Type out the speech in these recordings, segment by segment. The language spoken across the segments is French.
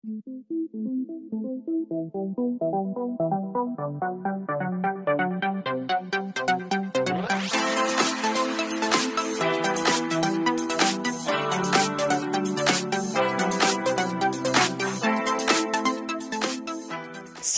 Si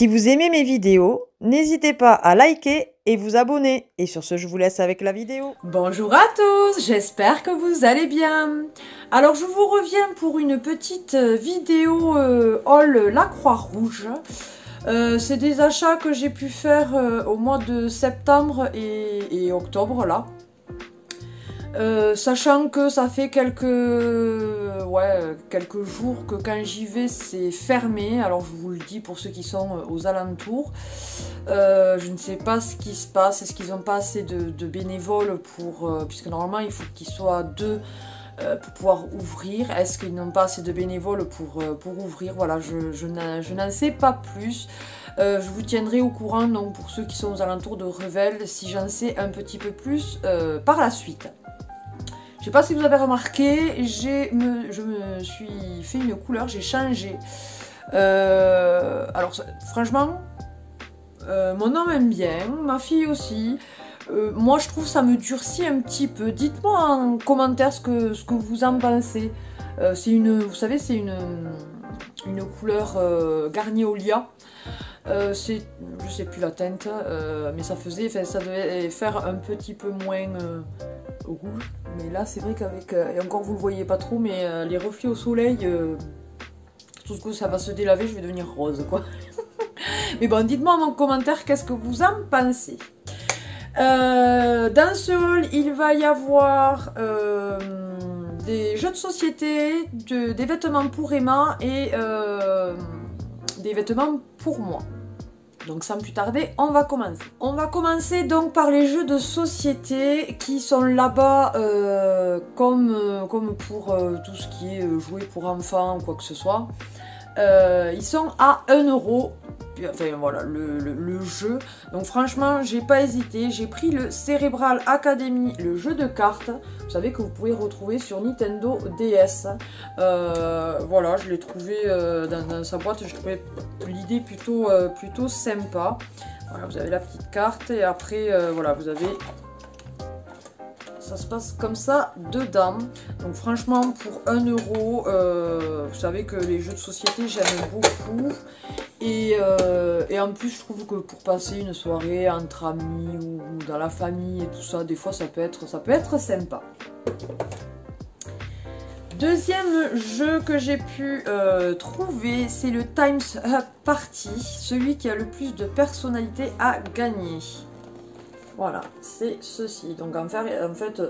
vous aimez mes vidéos, n'hésitez pas à liker et vous abonner. Et sur ce, je vous laisse avec la vidéo. Bonjour à tous, j'espère que vous allez bien. Alors je vous reviens pour une petite vidéo haul La Croix-Rouge. C'est des achats que j'ai pu faire au mois de septembre et octobre là. Sachant que ça fait quelques jours que quand j'y vais c'est fermé, alors je vous le dis pour ceux qui sont aux alentours, je ne sais pas ce qui se passe, est-ce qu'ils n'ont pas assez de bénévoles pour, puisque normalement il faut qu'ils soient deux pour pouvoir ouvrir, est-ce qu'ils n'ont pas assez de bénévoles pour ouvrir, voilà, je n'en sais pas plus. Je vous tiendrai au courant donc pour ceux qui sont aux alentours de Revel si j'en sais un petit peu plus par la suite. Je sais pas si vous avez remarqué, je me suis fait une couleur, j'ai changé. Alors franchement, mon homme aime bien, ma fille aussi. Moi je trouve ça me durcit un petit peu. Dites-moi en commentaire ce que vous en pensez. Vous savez, c'est une couleur Garnier-Olia. Je sais plus la teinte, mais ça devait faire un petit peu moins rouge. Mais là c'est vrai qu'avec, et encore vous le voyez pas trop, mais les reflets au soleil, tout ce que ça va se délaver, je vais devenir rose quoi. Mais bon, dites-moi en commentaire qu'est-ce que vous en pensez. Dans ce haul, il va y avoir des jeux de société, des vêtements pour Emma et des vêtements pour moi. Donc sans plus tarder, on va commencer. On va commencer donc par les jeux de société qui sont là-bas comme pour tout ce qui est jouet pour enfants ou quoi que ce soit. Ils sont à 1 €. Enfin voilà, le jeu. Donc franchement, j'ai pas hésité. J'ai pris le Cerebral Academy, le jeu de cartes. Vous savez que vous pouvez retrouver sur Nintendo DS. Voilà, je l'ai trouvé dans sa boîte. Je trouvais l'idée plutôt sympa. Voilà, vous avez la petite carte et après, voilà, vous avez... Ça se passe comme ça dedans. Donc franchement pour 1 €, vous savez que les jeux de société j'aime beaucoup. Et en plus je trouve que pour passer une soirée entre amis ou dans la famille et tout ça, des fois ça peut être sympa. Deuxième jeu que j'ai pu trouver, c'est le Time's Up Party, celui qui a le plus de personnalités à gagner. Voilà, c'est ceci. Donc en fait,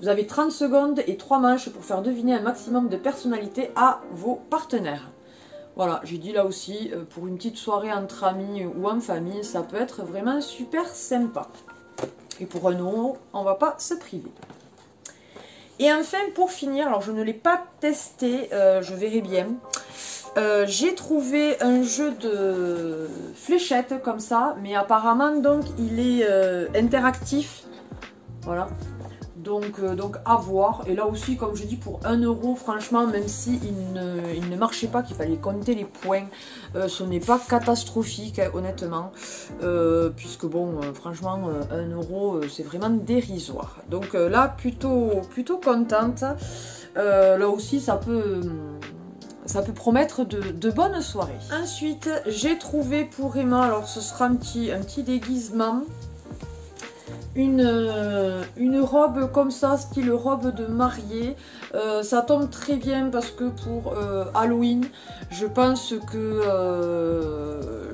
vous avez 30 secondes et 3 manches pour faire deviner un maximum de personnalités à vos partenaires. Voilà, j'ai dit là aussi, pour une petite soirée entre amis ou en famille, ça peut être vraiment super sympa. Et pour 1 €, on va pas se priver. Et enfin, pour finir, alors je ne l'ai pas testé, je verrai bien. J'ai trouvé un jeu de fléchettes comme ça, mais apparemment donc il est interactif, voilà, donc à voir. Et là aussi, comme je dis, pour 1 €, franchement, même si il ne marchait pas, qu'il fallait compter les points, ce n'est pas catastrophique, hein, honnêtement, puisque bon, franchement, 1 € c'est vraiment dérisoire. Donc là, plutôt contente. Là aussi, ça peut promettre de bonnes soirées. Ensuite, j'ai trouvé pour Emma, alors ce sera un petit déguisement, une robe comme ça, style robe de mariée. Ça tombe très bien parce que pour Halloween, je pense que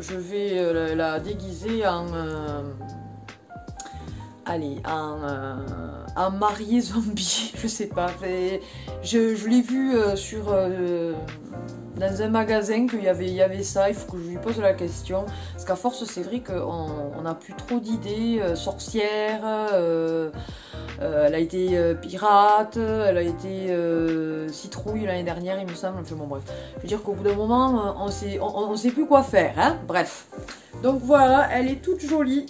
je vais la déguiser en... allez, un marié zombie, je sais pas. Je l'ai vu dans un magasin qu'il y avait ça, il faut que je lui pose la question. Parce qu'à force, c'est vrai qu'on n'a plus trop d'idées. Sorcière, elle a été pirate, elle a été citrouille l'année dernière, il me semble. Enfin bon, bref. Je veux dire qu'au bout d'un moment, on sait plus quoi faire, hein. Bref. Donc voilà, elle est toute jolie.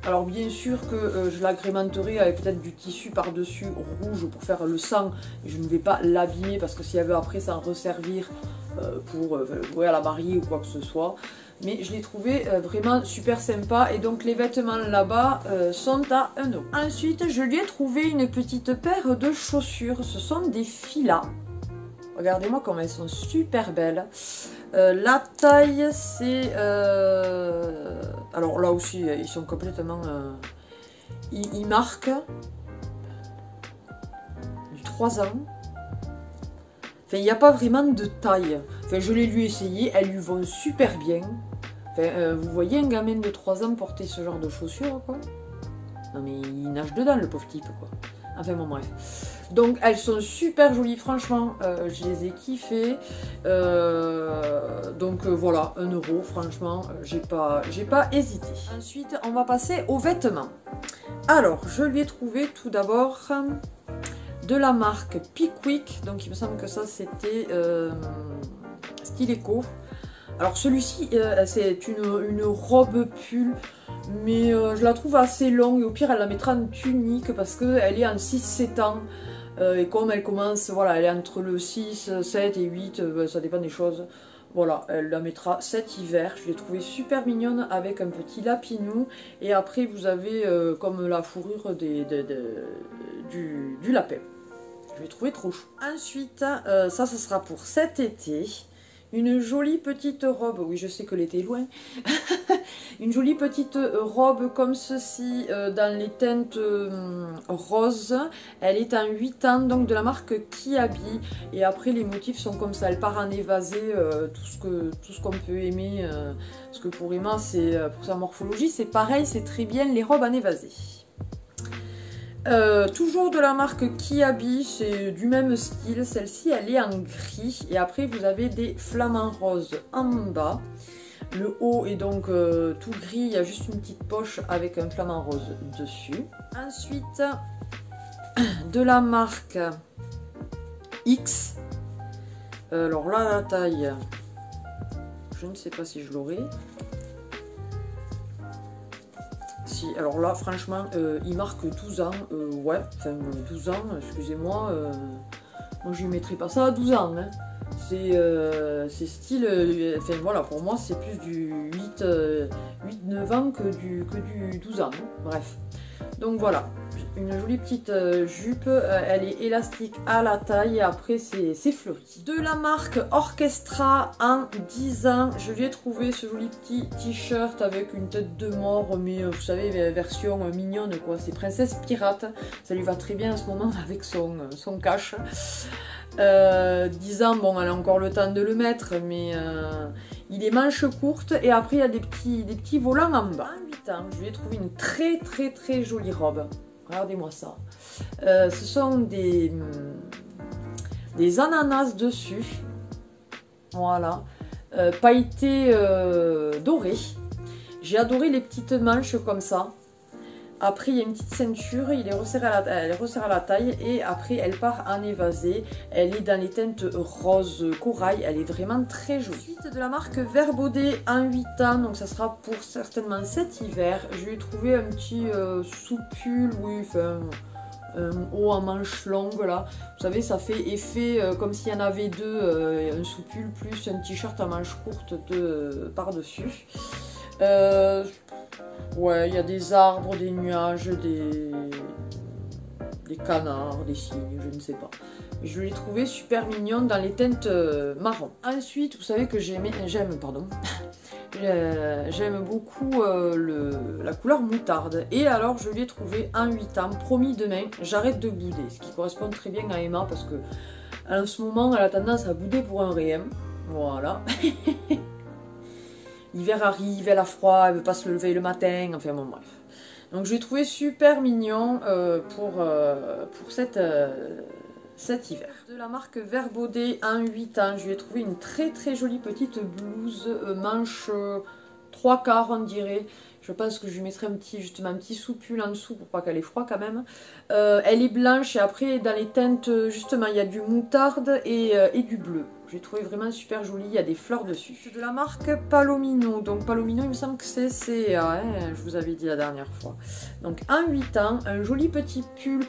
Alors bien sûr que je l'agrémenterai avec peut-être du tissu par-dessus rouge pour faire le sang. Et je ne vais pas l'abîmer parce que si elle veut après s'en resservir, pour jouer à la mariée ou quoi que ce soit. Mais je l'ai trouvé vraiment super sympa. Et donc les vêtements là-bas sont à 1 €. Ensuite, je lui ai trouvé une petite paire de chaussures. Ce sont des Fila. Regardez-moi comme elles sont super belles. La taille, c'est... alors là aussi, ils sont complètement... ils marquent du 3 ans. Enfin, il n'y a pas vraiment de taille. Enfin, je l'ai lui essayé, elles lui vont super bien. Enfin, vous voyez un gamin de 3 ans porter ce genre de chaussures, quoi? Non mais il nage dedans, le pauvre type, quoi. Enfin bon, bref. Donc, elles sont super jolies, franchement, je les ai kiffées. Donc, voilà, 1 €, franchement, j'ai pas hésité. Ensuite, on va passer aux vêtements. Alors, je lui ai trouvé tout d'abord... de la marque Pickwick, donc il me semble que ça c'était style éco. Alors celui-ci c'est une robe pull, mais je la trouve assez longue et au pire elle la mettra en tunique parce qu'elle est en 6-7 ans. Et comme elle commence, voilà, elle est entre le 6, 7 et 8, ça dépend des choses. Voilà, elle la mettra cet hiver. Je l'ai trouvée super mignonne avec un petit lapinou. Et après vous avez comme la fourrure du lapin. Je l'ai trouvé trop chou. Ensuite, ça sera pour cet été. Une jolie petite robe. Oui, je sais que l'été est loin. Une jolie petite robe comme ceci, dans les teintes roses. Elle est en 8 ans, donc de la marque Kiabi. Et après, les motifs sont comme ça. Elle part en évasé, tout ce qu'on peut aimer. Parce que pour Emma, pour sa morphologie, c'est pareil, c'est très bien les robes en évasé. Toujours de la marque Kiabi, c'est du même style. Celle-ci, elle est en gris. Et après, vous avez des flamants roses en bas. Le haut est donc tout gris. Il y a juste une petite poche avec un flamant rose dessus. Ensuite, de la marque X. Alors là, la taille, je ne sais pas si je l'aurai. Si, alors là, franchement, il marque 12 ans. Ouais, enfin 12 ans, excusez-moi. Moi, je ne mettrai pas ça à 12 ans. Hein. C'est style. Enfin voilà, pour moi, c'est plus du 8-9 ans que du 12 ans. Hein. Bref. Donc voilà, une jolie petite jupe, elle est élastique à la taille et après c'est fleuri. De la marque Orchestra en 10 ans, je lui ai trouvé ce joli petit t-shirt avec une tête de mort, mais vous savez, version mignonne quoi, c'est princesse pirate, ça lui va très bien en ce moment avec son cache. 10 ans, bon, elle a encore le temps de le mettre, mais il est manches courtes et après il y a des petits volants en bas. En 8 ans, je lui ai trouvé une très jolie robe. Regardez-moi ça. Ce sont des ananas dessus. Voilà. Pailletés dorées. J'ai adoré les petites manches comme ça. Après, il y a une petite ceinture, elle est resserrée à la taille et après, elle part en évasé. Elle est dans les teintes rose corail, elle est vraiment très jolie. Ensuite, de la marque Verbaudet en 8 ans, donc ça sera pour certainement cet hiver. Je lui ai trouvé un petit soupule, oui, enfin, un haut en manche longue là. Vous savez, ça fait effet comme s'il y en avait deux, un soupule plus un t-shirt à manches courtes par-dessus. Ouais, il y a des arbres, des nuages, des canards, des cygnes, je ne sais pas. Je l'ai trouvé super mignon dans les teintes marron. Ensuite, vous savez que j'aime beaucoup la couleur moutarde. Et alors, je lui ai trouvé en 8 ans, promis demain, j'arrête de bouder. Ce qui correspond très bien à Emma parce que en ce moment, elle a tendance à bouder pour un rien. Voilà. L'hiver arrive, elle a froid, elle veut pas se lever le matin, enfin bon bref. Donc je l'ai trouvé super mignon pour cet hiver. De la marque Verbaudet en 8 ans, je lui ai trouvé une très jolie petite blouse, manche 3/4 on dirait. Je pense que je lui mettrai justement un petit soupule en dessous pour pas qu'elle ait froid quand même. Elle est blanche et après dans les teintes, justement il y a du moutarde et du bleu. J'ai trouvé vraiment super joli, il y a des fleurs dessus. C'est de la marque Palomino. Donc Palomino, il me semble que c'est CA, hein, je vous avais dit la dernière fois. Donc en 8 ans, un joli petit pull,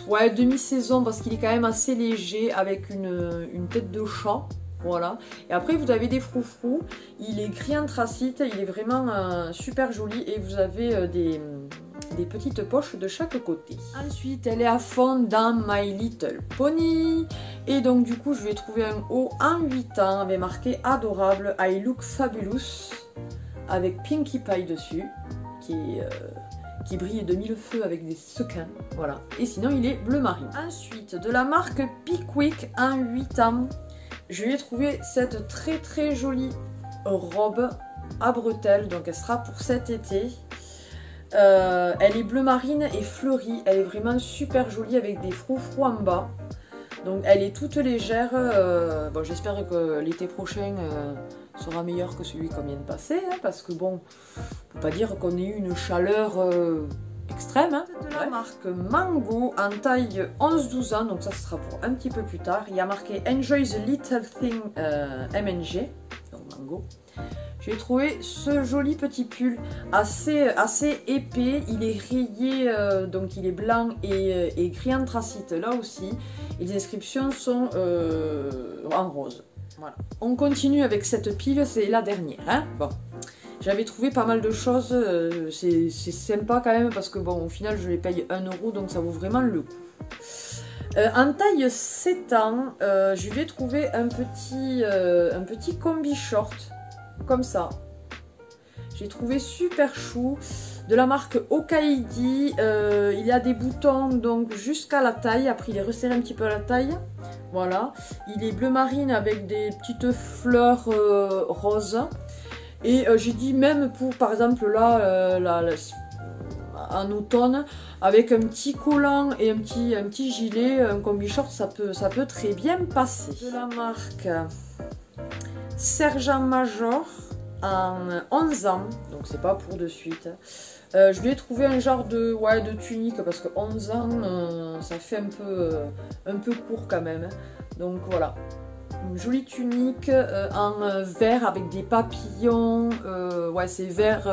ouais, demi-saison parce qu'il est quand même assez léger avec une tête de chat. Voilà. Et après, vous avez des froufrous. Il est gris anthracite. Il est vraiment super joli. Et vous avez des petites poches de chaque côté. Ensuite, elle est à fond dans My Little Pony. Et donc, du coup, je vais trouver un haut en 8 ans avec marqué Adorable, I Look Fabulous. Avec Pinkie Pie dessus. Qui brille de mille feux avec des sequins. Voilà. Et sinon, il est bleu marine. Ensuite, de la marque Pickwick en 8 ans. Je lui ai trouvé cette très jolie robe à bretelles, donc elle sera pour cet été. Elle est bleu marine et fleurie, elle est vraiment super jolie avec des froufrous en bas. Donc elle est toute légère, bon, j'espère que l'été prochain sera meilleur que celui qu'on vient de passer, hein, parce que bon, on peut pas dire qu'on ait eu une chaleur extrême. Hein. De la marque Mango en taille 11-12 ans, donc ça sera pour un petit peu plus tard. Il y a marqué Enjoy the Little Thing MNG, donc Mango. J'ai trouvé ce joli petit pull assez épais, il est rayé, donc il est blanc et gris anthracite là aussi. Et les inscriptions sont en rose. Voilà. On continue avec cette pile, c'est la dernière. Hein, bon. J'avais trouvé pas mal de choses, c'est sympa quand même parce que bon, au final je les paye 1 €, donc ça vaut vraiment le coup. En taille 7 ans, je vais trouver un petit combi short, comme ça. J'ai trouvé super chou, de la marque Okaidi. Il y a des boutons donc jusqu'à la taille, après il est resserré un petit peu à la taille. Voilà, il est bleu marine avec des petites fleurs roses. Et j'ai dit même pour, par exemple, là, en automne, avec un petit collant et un petit gilet, un combi short, ça peut très bien passer. De la marque Sergent Major, en 11 ans, donc c'est pas pour de suite. Je lui ai trouvé un genre de tunique, parce que 11 ans, ça fait un peu court quand même. Donc voilà. Une jolie tunique en vert avec des papillons, ouais c'est vert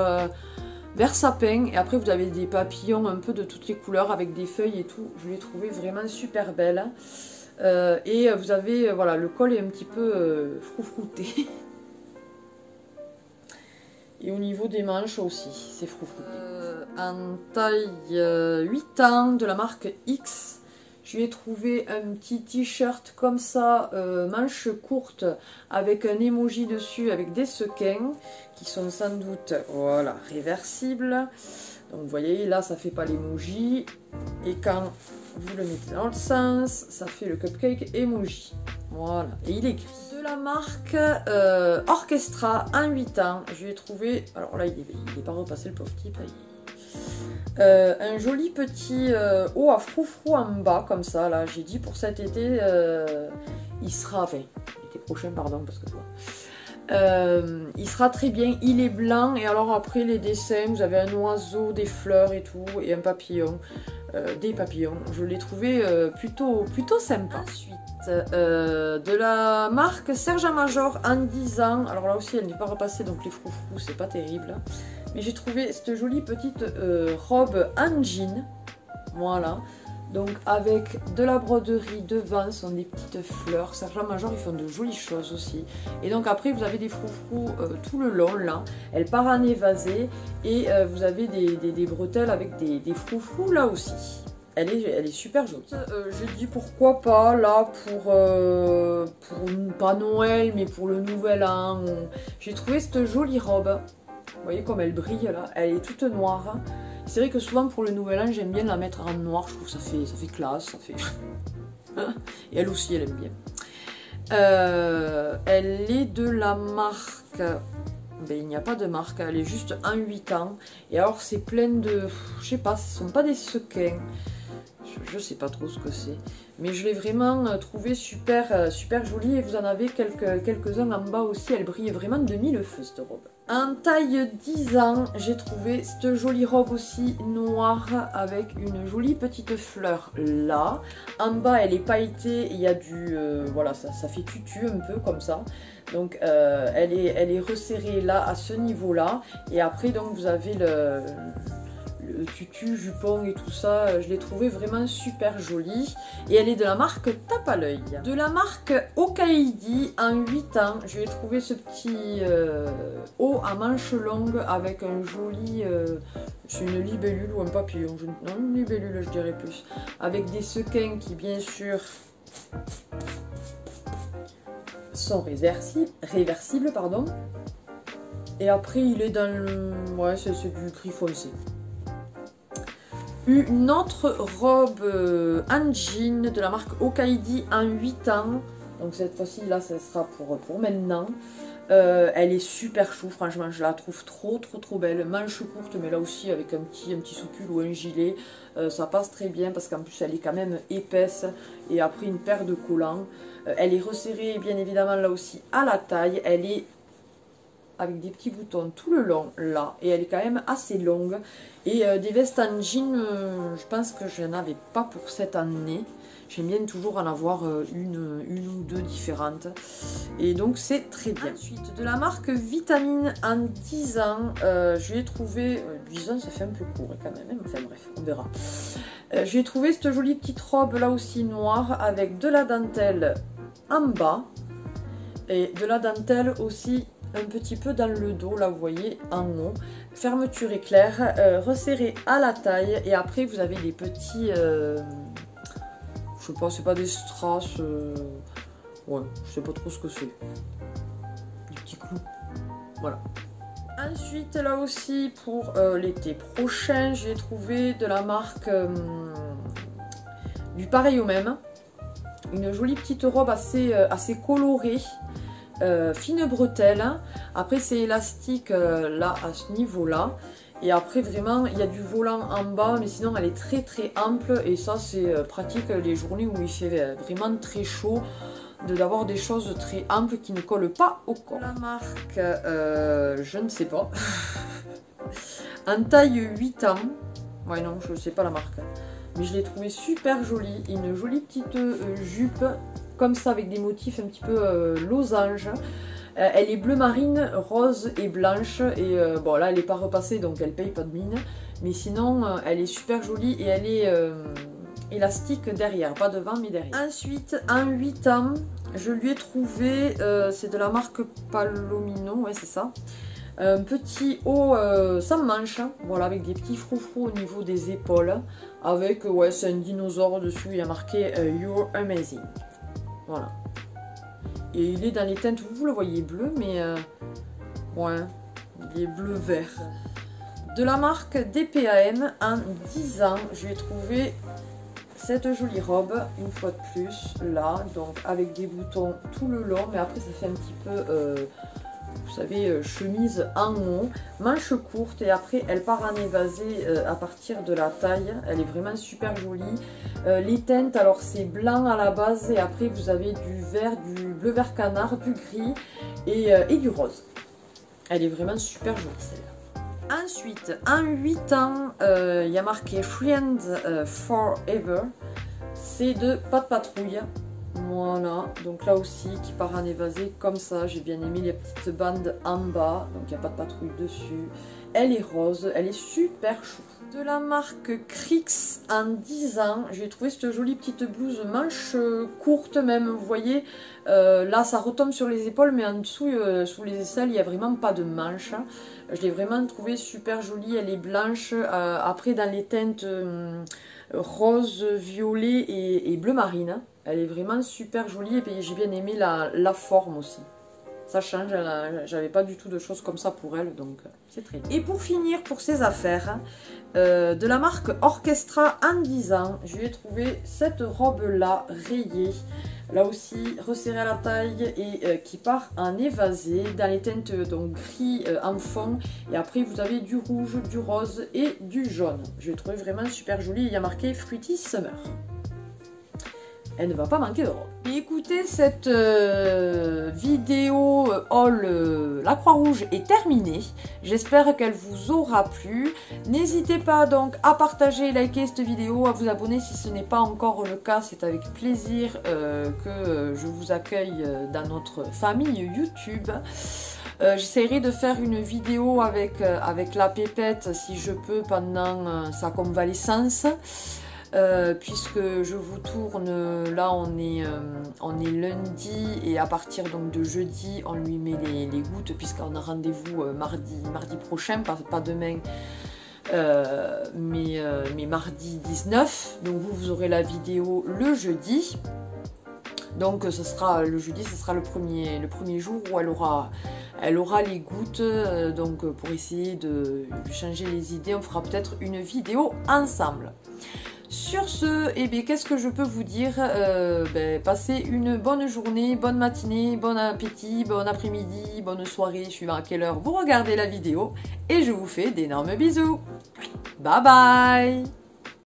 sapin, et après vous avez des papillons un peu de toutes les couleurs avec des feuilles et tout. Je l'ai trouvé vraiment super belle, et vous avez, voilà, le col est un petit peu froufrouté. Et au niveau des manches aussi, c'est froufrouté. En taille 8 ans, de la marque X. Je lui ai trouvé un petit t-shirt comme ça, manche courte, avec un emoji dessus, avec des sequins, qui sont sans doute, voilà, réversibles. Donc vous voyez, là ça fait pas l'emoji, et quand vous le mettez dans le sens, ça fait le cupcake emoji. Voilà, et il est gris. De la marque Orchestra, en 8 ans, je lui ai trouvé, alors là il est pas repassé le pauvre type, un joli petit haut à froufrou en bas, comme ça, là, j'ai dit pour cet été, il sera, enfin, l'été prochain, pardon, parce que il sera très bien, il est blanc, et alors après les dessins, vous avez un oiseau, des fleurs et tout, et un papillon, des papillons, je l'ai trouvé plutôt sympa. Ensuite, de la marque Sergent Major en 10 ans, alors là aussi elle n'est pas repassée, donc les froufrous c'est pas terrible, mais j'ai trouvé cette jolie petite robe en jean, voilà, donc avec de la broderie devant, ce sont des petites fleurs. Sergent Major, ils font de jolies choses aussi, et donc après vous avez des froufrous tout le long là, elle part en évasé, et vous avez des bretelles avec des froufrous là aussi. Elle est super jolie. J'ai dit pourquoi pas là pour pas Noël mais pour le nouvel an. J'ai trouvé cette jolie robe. Vous voyez comme elle brille là, elle est toute noire. C'est vrai que souvent pour le nouvel an j'aime bien la mettre en noir, je trouve que ça fait classe, ça fait... Et elle aussi elle aime bien. Elle est de la marque... Ben, il n'y a pas de marque, elle est juste en 8 ans. Et alors c'est plein de... Je sais pas, ce ne sont pas des sequins. Je sais pas trop ce que c'est, mais je l'ai vraiment trouvé super jolie, et vous en avez quelques-uns en bas aussi. Elle brille vraiment de mille feux cette robe. En taille 10 ans, j'ai trouvé cette jolie robe aussi noire avec une jolie petite fleur là. En bas elle est pailletée, il y a du voilà, ça fait tutu un peu comme ça. Donc elle est resserrée là à ce niveau là, et après donc vous avez le tutu, jupon et tout ça, je l'ai trouvé vraiment super jolie. Et elle est de la marque Tape à l'œil. De la marque Okaidi, en 8 ans, je lui ai trouvé ce petit haut à manches longues avec un joli... c'est une libellule ou un papillon, non, une libellule je dirais plus. Avec des sequins qui bien sûr sont réversibles, pardon. Et après il est dans le... ouais, c'est du gris foncé. Une autre robe en jean de la marque Okaidi en 8 ans. Donc cette fois-ci là ça sera pour maintenant. Elle est super chou, franchement je la trouve trop belle. Manche courte mais là aussi avec un petit soutule ou un gilet. Ça passe très bien parce qu'en plus elle est quand même épaisse. Et après une paire de collants. Elle est resserrée bien évidemment là aussi à la taille. Elle est avec des petits boutons tout le long là. Et elle est quand même assez longue. Et des vestes en jean, je pense que je n'en avais pas pour cette année. J'aime bien toujours en avoir une ou deux différentes. Et donc c'est très bien. Ensuite, de la marque Vitamine en 10 ans, je l'ai trouvé... 10 ans ça fait un peu court quand même. Enfin bref, on verra. J'ai trouvé cette jolie petite robe là aussi noire avec de la dentelle en bas. Et de la dentelle aussi un petit peu dans le dos, là vous voyez, en haut. Fermeture éclair, resserré à la taille. Et après vous avez des petits... je sais pas, c'est pas des strass. Ouais, je sais pas trop ce que c'est. Des petits clous. Voilà. Ensuite, là aussi, pour l'été prochain, j'ai trouvé de la marque du pareil au même. Une jolie petite robe assez colorée. Fine bretelle. Après, c'est élastique là, à ce niveau-là. Et après vraiment il y a du volant en bas mais sinon elle est très ample et ça c'est pratique les journées où il fait vraiment très chaud d'avoir des choses très amples qui ne collent pas au corps. La marque je ne sais pas. En taille 8 ans. Ouais non je ne sais pas la marque. Mais je l'ai trouvée super jolie. Une jolie petite jupe comme ça avec des motifs un petit peu losange. Elle est bleu marine, rose et blanche. Et bon là elle n'est pas repassée donc elle paye pas de mine. Mais sinon elle est super jolie et elle est élastique derrière. Pas devant mais derrière. Ensuite en 8 ans je lui ai trouvé, c'est de la marque Palomino, ouais c'est ça. Un petit haut sans manche, voilà avec des petits froufrous au niveau des épaules. Avec, ouais c'est un dinosaure dessus, il y a marqué You're Amazing. Voilà. Et il est dans les teintes, vous le voyez bleu, mais ouais, il est bleu-vert. De la marque DPAM, en 10 ans, je lui ai trouvé cette jolie robe, une fois de plus, là, donc avec des boutons tout le long, mais après ça fait un petit peu, vous savez, chemise en haut, manche courte, et après elle part en évasé à partir de la taille, elle est vraiment super jolie. Les teintes, alors c'est blanc à la base, et après vous avez du vert, du bleu vert canard, du gris, et du rose. Elle est vraiment super jolie celle-là. Ensuite, en 8 ans, il y a marqué Friends Forever, c'est de Pas de Patrouille. Voilà, donc là aussi qui part en évasé comme ça, j'ai bien aimé les petites bandes en bas, donc il n'y a pas de patrouille dessus. Elle est rose, elle est super chou. De la marque Crix en 10 ans, j'ai trouvé cette jolie petite blouse manche courte même, vous voyez, là ça retombe sur les épaules mais en dessous, sous les aisselles, il n'y a vraiment pas de manche. Je l'ai vraiment trouvée super jolie, elle est blanche, après dans les teintes rose, violet et bleu marine. Elle est vraiment super jolie et j'ai bien aimé la forme aussi. Ça change, j'avais pas du tout de choses comme ça pour elle, donc c'est très bien. Et pour finir, pour ses affaires, de la marque Orchestra en 10 ans, je lui ai trouvé cette robe-là rayée. Là aussi, resserrée à la taille et qui part en évasé dans les teintes donc gris en fond. Et après, vous avez du rouge, du rose et du jaune. Je l'ai trouvé vraiment super jolie. Il y a marqué Fruity Summer. elle ne va pas manquer de rôle. Écoutez, cette vidéo haul la Croix-Rouge est terminée. J'espère qu'elle vous aura plu. N'hésitez pas donc à partager, liker cette vidéo, à vous abonner si ce n'est pas encore le cas. C'est avec plaisir que je vous accueille dans notre famille YouTube. J'essaierai de faire une vidéo avec la pépette si je peux pendant sa convalescence. Puisque je vous tourne, là on est lundi et à partir donc de jeudi on lui met les gouttes puisqu'on a rendez-vous mardi prochain, pas demain mais mardi 19, donc vous aurez la vidéo le jeudi. Donc ce sera le jeudi, ce sera le premier jour où elle aura les gouttes, donc pour essayer de changer les idées, on fera peut-être une vidéo ensemble. Sur ce, eh bien, qu'est-ce que je peux vous dire? Passez une bonne journée, bonne matinée, bon appétit, bon après-midi, bonne soirée, suivant à quelle heure vous regardez la vidéo. Et je vous fais d'énormes bisous. Bye bye!